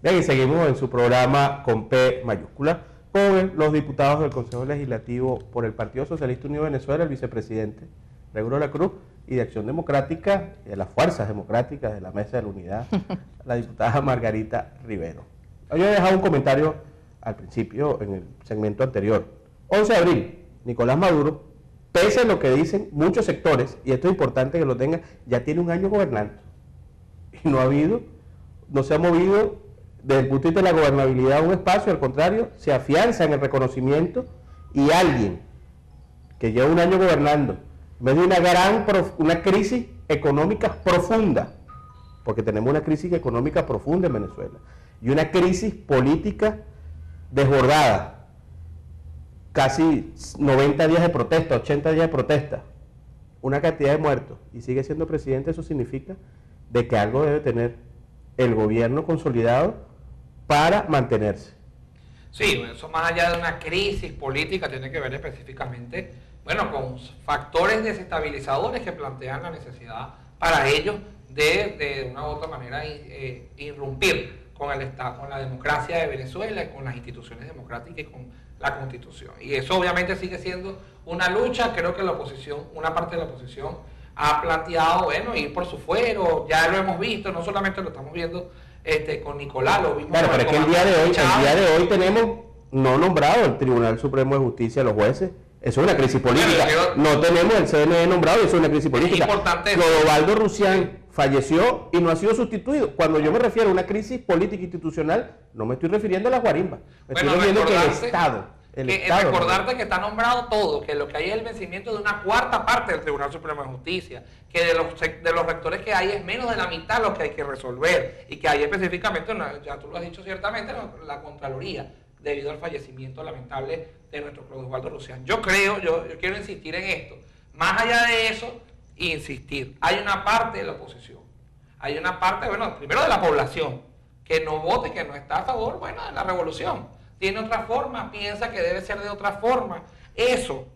Bien, y seguimos en su programa con P mayúscula, con los diputados del Consejo Legislativo por el Partido Socialista Unido de Venezuela, el vicepresidente Regulo de la Cruz, y de Acción Democrática, y de las Fuerzas Democráticas de la Mesa de la Unidad, la diputada Margarita Rivero. Yo he dejado un comentario al principio, en el segmento anterior. 11 de abril, Nicolás Maduro, pese a lo que dicen muchos sectores, y esto es importante que lo tengan, ya tiene un año gobernando. Y no se ha movido desde el punto de vista de la gobernabilidad un espacio, al contrario, se afianza en el reconocimiento, y alguien que lleva un año gobernando, en vez de una crisis económica profunda, porque tenemos una crisis económica profunda en Venezuela, y una crisis política desbordada, casi 90 días de protesta, 80 días de protesta, una cantidad de muertos, y sigue siendo presidente. Eso significa de que algo debe tener el gobierno consolidado para mantenerse. Sí, eso más allá de una crisis política tiene que ver específicamente, bueno, con factores desestabilizadores que plantean la necesidad para ellos de una u otra manera irrumpir con el Estado, con la democracia de Venezuela, con las instituciones democráticas y con la Constitución. Y eso obviamente sigue siendo una lucha. Creo que la oposición, una parte de la oposición ha planteado, bueno, ir por su fuero. Ya lo hemos visto, no solamente lo estamos viendo con Nicolás, lo vimos. Bueno, pero es que el día de hoy tenemos no nombrado el Tribunal Supremo de Justicia, los jueces. Eso es una crisis política. No tenemos el CNE nombrado, y eso es una crisis política. Es importante. Clodovaldo Rusián falleció y no ha sido sustituido. Cuando yo me refiero a una crisis política institucional, no me estoy refiriendo a las guarimbas, me estoy refiriendo a que el Estado. Recordarte que está nombrado todo, que lo que hay es el vencimiento de una cuarta parte del Tribunal Supremo de Justicia, que de los rectores que hay es menos de la mitad lo que hay que resolver, y que hay específicamente, ya tú lo has dicho ciertamente, la Contraloría, debido al fallecimiento lamentable de nuestro Clodovaldo Rusián. Yo quiero insistir en esto. Más allá de eso, insistir, hay una parte de la oposición, hay una parte, bueno, primero de la población, que no vote, que no está a favor, bueno, de la revolución. Tiene otra forma, piensa que debe ser de otra forma. Eso,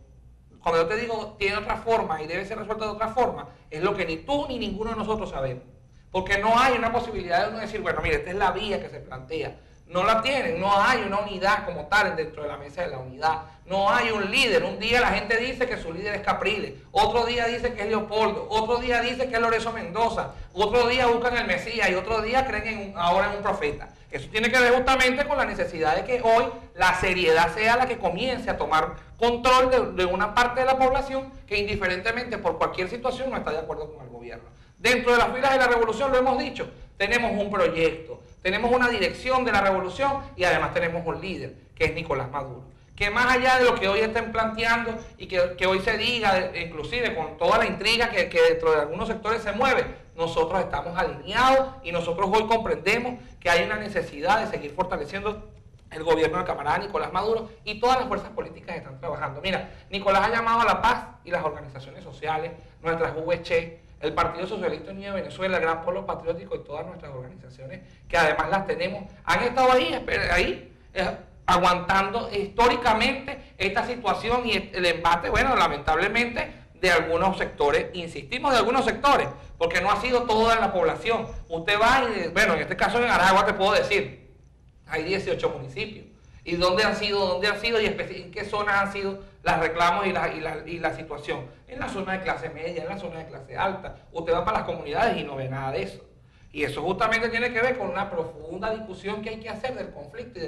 cuando yo te digo tiene otra forma y debe ser resuelto de otra forma, es lo que ni tú ni ninguno de nosotros sabemos. Porque no hay una posibilidad de uno decir, bueno, mire, esta es la vía que se plantea. No la tienen, no hay una unidad como tal dentro de la mesa de la unidad. No hay un líder. Un día la gente dice que su líder es Capriles, otro día dice que es Leopoldo, otro día dice que es Lorenzo Mendoza, otro día buscan el Mesías y otro día creen ahora en un profeta. Eso tiene que ver justamente con la necesidad de que hoy la seriedad sea la que comience a tomar control de una parte de la población que indiferentemente por cualquier situación no está de acuerdo con el gobierno. Dentro de las filas de la revolución, lo hemos dicho, tenemos un proyecto, tenemos una dirección de la revolución y además tenemos un líder, que es Nicolás Maduro. Que más allá de lo que hoy estén planteando y que hoy se diga, inclusive con toda la intriga que dentro de algunos sectores se mueve, nosotros estamos alineados y nosotros hoy comprendemos que hay una necesidad de seguir fortaleciendo el gobierno del camarada Nicolás Maduro, y todas las fuerzas políticas están trabajando. Mira, Nicolás ha llamado a la paz, y las organizaciones sociales, nuestras VC, el Partido Socialista Unido de Venezuela, el Gran Polo Patriótico y todas nuestras organizaciones, que además las tenemos, han estado ahí aguantando históricamente esta situación y el embate, bueno, lamentablemente, de algunos sectores. Insistimos, de algunos sectores, porque no ha sido toda la población. Usted va y, bueno, en este caso en Aragua te puedo decir, hay 18 municipios. ¿Y dónde han sido y en qué zonas han sido los reclamos y la situación? En la zona de clase media, en la zona de clase alta. Usted va para las comunidades y no ve nada de eso. Y eso justamente tiene que ver con una profunda discusión que hay que hacer del conflicto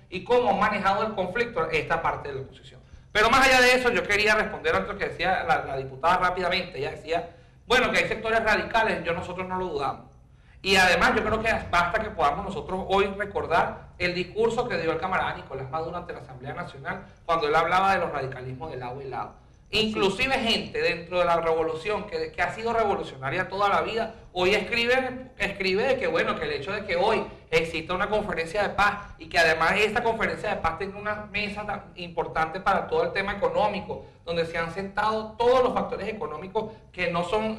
y cómo ha manejado el conflicto esta parte de la oposición. Pero más allá de eso, yo quería responder a lo que decía la diputada rápidamente. Ella decía, bueno, que hay sectores radicales, nosotros no lo dudamos. Y además yo creo que basta que podamos nosotros hoy recordar el discurso que dio el camarada Nicolás Maduro ante la Asamblea Nacional cuando él hablaba de los radicalismos de lado y lado. Inclusive gente dentro de la revolución que ha sido revolucionaria toda la vida, hoy escribe de que, bueno, que el hecho de que hoy exista una conferencia de paz y que además esta conferencia de paz tenga una mesa tan importante para todo el tema económico, donde se han sentado todos los factores económicos que no son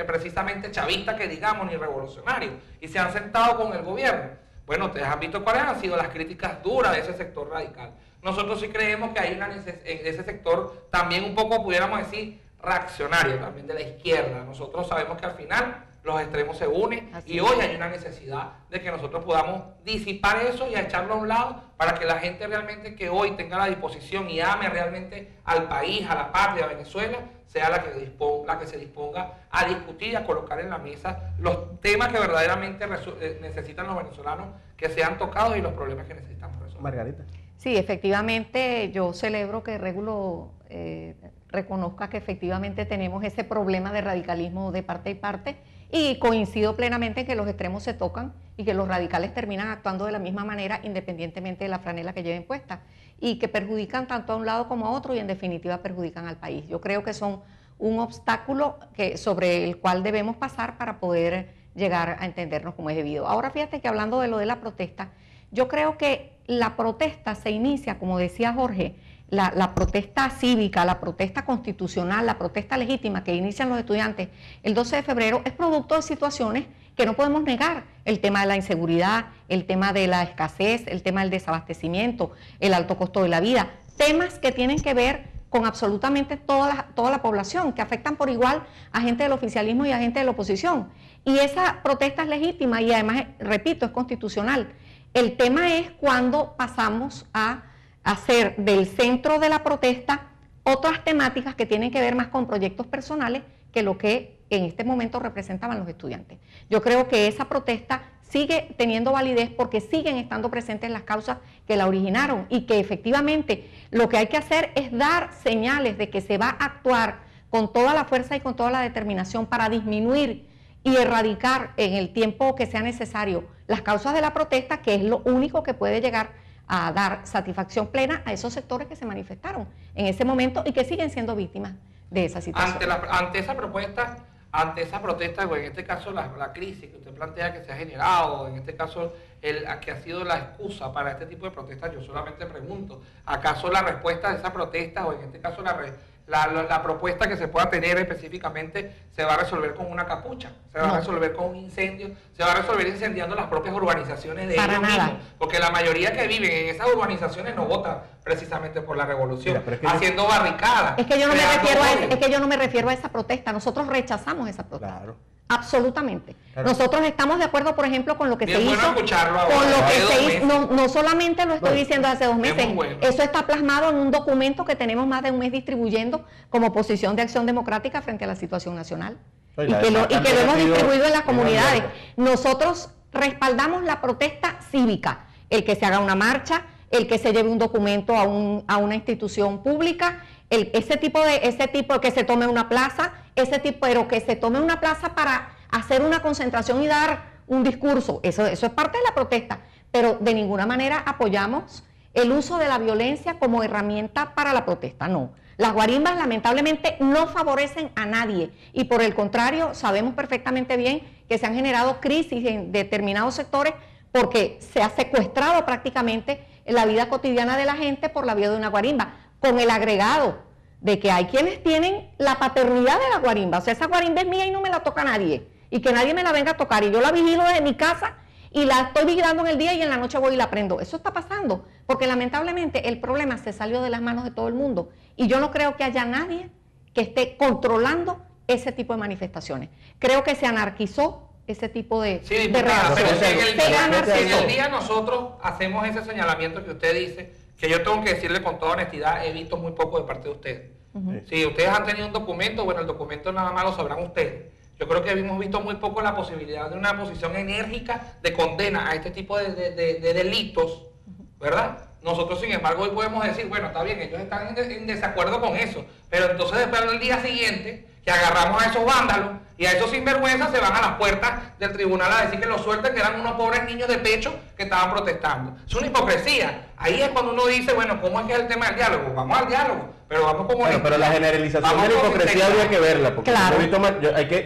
precisamente chavistas, que digamos, ni revolucionarios, y se han sentado con el gobierno. Bueno, ustedes han visto cuáles han sido las críticas duras de ese sector radical. Nosotros sí creemos que hay en ese sector también un poco, pudiéramos decir, reaccionario también de la izquierda. Nosotros sabemos que al final los extremos se unen y hoy hay una necesidad de que nosotros podamos disipar eso y echarlo a un lado para que la gente realmente que hoy tenga la disposición y ame realmente al país, a la patria, a Venezuela, sea la que se disponga a discutir y a colocar en la mesa los temas que verdaderamente necesitan los venezolanos que sean tocados y los problemas que necesitamos resolver. Margarita. Sí, efectivamente, yo celebro que Régulo reconozca que efectivamente tenemos ese problema de radicalismo de parte y parte, y coincido plenamente en que los extremos se tocan y que los radicales terminan actuando de la misma manera independientemente de la franela que lleven puesta, y que perjudican tanto a un lado como a otro y en definitiva perjudican al país. Yo creo que son un obstáculo sobre el cual debemos pasar para poder llegar a entendernos como es debido. Ahora fíjate que hablando de lo de la protesta, yo creo que la protesta se inicia, como decía Jorge, la protesta cívica, la protesta constitucional, la protesta legítima que inician los estudiantes el 12 de febrero es producto de situaciones que no podemos negar. El tema de la inseguridad, el tema de la escasez, el tema del desabastecimiento, el alto costo de la vida, temas que tienen que ver con absolutamente toda la población, que afectan por igual a gente del oficialismo y a gente de la oposición. Y esa protesta es legítima y además, repito, es constitucional. El tema es cuando pasamos a hacer del centro de la protesta otras temáticas que tienen que ver más con proyectos personales que lo que en este momento representaban los estudiantes. Yo creo que esa protesta sigue teniendo validez porque siguen estando presentes las causas que la originaron y que efectivamente lo que hay que hacer es dar señales de que se va a actuar con toda la fuerza y con toda la determinación para disminuir y erradicar en el tiempo que sea necesario las causas de la protesta, que es lo único que puede llegar a dar satisfacción plena a esos sectores que se manifestaron en ese momento y que siguen siendo víctimas de esa situación. Ante esa protesta, o en este caso la crisis que usted plantea que se ha generado, en este caso que ha sido la excusa para este tipo de protestas, yo solamente pregunto, ¿acaso la respuesta de esa protesta, o en este caso la propuesta que se pueda tener específicamente, se va a resolver con una capucha, se va a resolver con un incendio, se va a resolver incendiando las propias urbanizaciones de ellos mismos? Porque la mayoría que viven en esas urbanizaciones no votan precisamente por la revolución, haciendo barricadas. Es que yo no me refiero a esa protesta, nosotros rechazamos esa protesta. Claro. Absolutamente. Claro. Nosotros estamos de acuerdo, por ejemplo, con lo que se hizo, con lo que se hizo, no solamente lo estoy diciendo hace 2 meses, eso está plasmado en un documento que tenemos más de un mes distribuyendo como posición de acción democrática frente a la situación nacional, y que lo hemos distribuido en las comunidades. Nosotros respaldamos la protesta cívica, el que se haga una marcha, el que se lleve un documento a una institución pública, ese tipo que se tome una plaza, pero que se tome una plaza para hacer una concentración y dar un discurso, eso es parte de la protesta, pero de ninguna manera apoyamos el uso de la violencia como herramienta para la protesta, no. Las guarimbas lamentablemente no favorecen a nadie y por el contrario sabemos perfectamente bien que se han generado crisis en determinados sectores porque se ha secuestrado prácticamente la vida cotidiana de la gente por la vía de una guarimba, con el agregado de que hay quienes tienen la paternidad de la guarimba, o sea, esa guarimba es mía y no me la toca nadie, y que nadie me la venga a tocar, y yo la vigilo desde mi casa, y la estoy vigilando en el día y en la noche voy y la prendo. Eso está pasando, porque lamentablemente el problema se salió de las manos de todo el mundo, y yo no creo que haya nadie que esté controlando ese tipo de manifestaciones. Creo que se anarquizó ese tipo de reacciones. En el día nosotros hacemos ese señalamiento que usted dice, que yo tengo que decirle con toda honestidad, he visto muy poco de parte de ustedes. Si ustedes han tenido un documento, bueno, el documento nada más lo sabrán ustedes. Yo creo que hemos visto muy poco la posibilidad de una posición enérgica de condena a este tipo de delitos, ¿verdad? Nosotros, sin embargo, hoy podemos decir, bueno, está bien, ellos están en desacuerdo con eso, pero entonces después del día siguiente, que agarramos a esos vándalos y a esos sinvergüenzas, se van a las puertas del tribunal a decir que los suelten, que eran unos pobres niños de pecho que estaban protestando. Es una hipocresía. Ahí es cuando uno dice, bueno, ¿cómo es que es el tema del diálogo? Vamos al diálogo, pero vamos como... Bueno, pero la generalización de la hipocresía habría que verla, porque claro.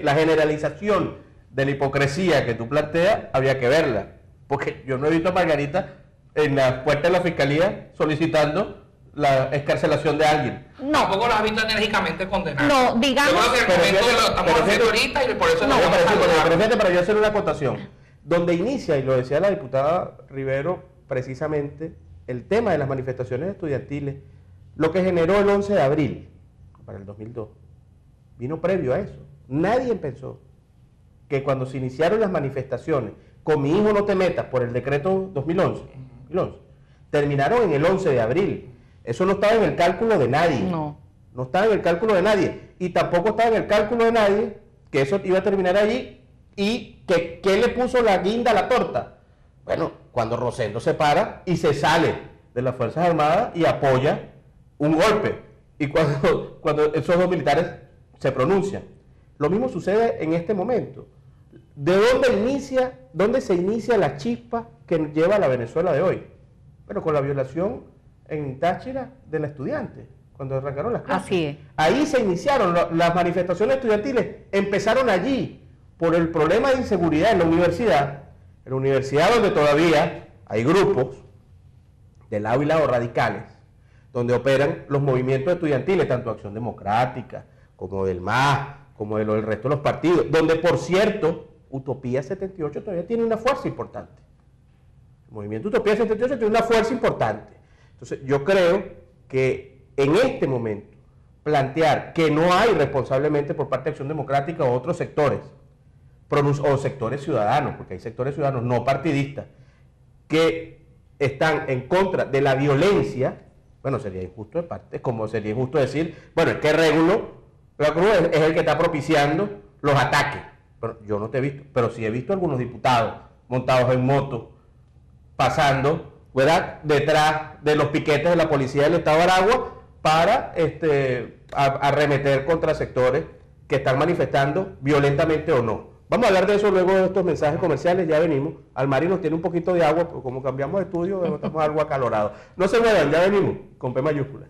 La generalización de la hipocresía que tú planteas habría que verla, porque yo no he visto a Margarita en la puerta de la fiscalía solicitando la excarcelación de alguien. No. Tampoco lo has visto enérgicamente condenado. No, digamos... Yo creo que el momento lo estamos haciendo ahorita y por eso no vamos a saludar. Pero fíjate, para yo hacer una acotación, donde inicia, y lo decía la diputada Rivero, precisamente, el tema de las manifestaciones estudiantiles, lo que generó el 11 de abril, para el 2002, vino previo a eso. Nadie pensó que cuando se iniciaron las manifestaciones, con mi hijo no te metas por el decreto 2011, terminaron en el 11 de abril. Eso no estaba en el cálculo de nadie. No. No estaba en el cálculo de nadie. Y tampoco estaba en el cálculo de nadie que eso iba a terminar allí. Y que ¿qué le puso la guinda a la torta? Bueno, cuando Rosendo se para y se sale de las Fuerzas Armadas y apoya un golpe. Y cuando esos dos militares se pronuncian. Lo mismo sucede en este momento. ¿De dónde se inicia la chispa que lleva a la Venezuela de hoy? Bueno, con la violación en Táchira de la estudiante, cuando arrancaron las clases. Así es. Ahí se iniciaron las manifestaciones estudiantiles, empezaron allí, por el problema de inseguridad en la universidad donde todavía hay grupos de lado y lado radicales, donde operan los movimientos estudiantiles, tanto Acción Democrática, como del MAS, como del resto de los partidos, donde por cierto, Utopía 78 todavía tiene una fuerza importante. El movimiento Utopía 78 tiene una fuerza importante. Entonces yo creo que en este momento plantear que no hay responsablemente por parte de Acción Democrática o otros sectores, o sectores ciudadanos, porque hay sectores ciudadanos no partidistas, que están en contra de la violencia, bueno, sería injusto de parte, como sería injusto decir, bueno, es que Régulo la Cruz es el que está propiciando los ataques. Pero yo no te he visto, pero sí he visto algunos diputados montados en moto, pasando, ¿verdad?, detrás de los piquetes de la policía del Estado de Aragua para arremeter contra sectores que están manifestando violentamente o no. Vamos a hablar de eso luego de estos mensajes comerciales, ya venimos. Almari nos tiene un poquito de agua, pero como cambiamos de estudio, estamos algo acalorados. No se muevan, ya venimos, con P mayúscula.